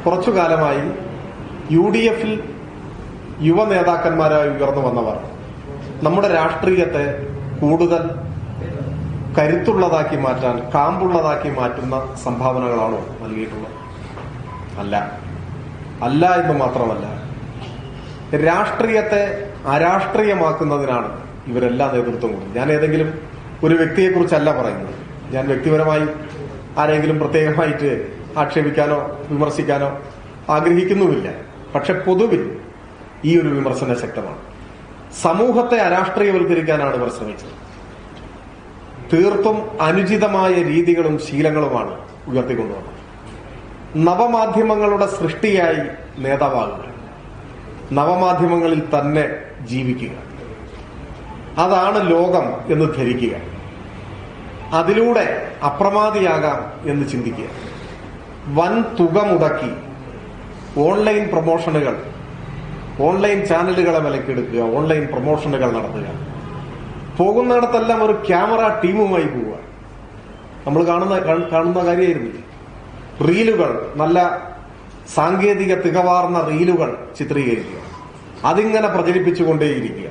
കുറച്ചു കാലമായി UDF യുവ നേതാക്കന്മാരായി ഉയർന്നു വന്നവർ നമ്മുടെ രാഷ്ട്രീയത്തെ കൂടുതൽ കരുത്തുള്ളതാക്കി മാറ്റാൻ, കാമ്പുള്ളതാക്കി മാറ്റുന്ന സംഭാവനകളാണോ നൽകിയിട്ടുള്ളത്? അല്ല എന്ന് മാത്രമല്ല, രാഷ്ട്രീയത്തെ അരാഷ്ട്രീയമാക്കുന്നതിനാണ് ഇവരെല്ലാ നേതൃത്വം കൊടുക്കുന്നത്. ഞാൻ ഏതെങ്കിലും ഒരു വ്യക്തിയെക്കുറിച്ചല്ല പറയുന്നത്. ഞാൻ വ്യക്തിപരമായി ആരെങ്കിലും പ്രത്യേകമായിട്ട് ആക്ഷേപിക്കാനോ വിമർശിക്കാനോ ആഗ്രഹിക്കുന്നുമില്ല. പക്ഷെ പൊതുവിൽ ഈ ഒരു വിമർശനം ശക്തമാണ്. സമൂഹത്തെ അരാഷ്ട്രീയവൽക്കരിക്കാനാണ് ഇവർ ശ്രമിച്ചത്. തീർത്തും അനുചിതമായ രീതികളും ശീലങ്ങളുമാണ് ഉയർത്തിക്കൊണ്ടുവന്നത്. നവമാധ്യമങ്ങളുടെ സൃഷ്ടിയായി നേതാവാകുക, നവമാധ്യമങ്ങളിൽ തന്നെ ജീവിക്കുക, അതാണ് ലോകം എന്ന് ധരിക്കുക, അതിലൂടെ അപ്രമാദിയാകാം എന്ന് ചിന്തിക്കുക, വൻ തുക മുടക്കി ഓൺലൈൻ പ്രൊമോഷനുകൾ, ഓൺലൈൻ ചാനലുകളെ വിലക്കെടുക്കുക, ഓൺലൈൻ പ്രൊമോഷനുകൾ നടത്തുക, പോകുന്നിടത്തെല്ലാം ഒരു ക്യാമറ ടീമുമായി പോവുക. നമ്മൾ കാണുന്ന കാര്യമായിരുന്നില്ല. റീലുകൾ, നല്ല സാങ്കേതിക തികവാർന്ന റീലുകൾ ചിത്രീകരിക്കുക, അതിങ്ങനെ പ്രചരിപ്പിച്ചുകൊണ്ടേയിരിക്കുക.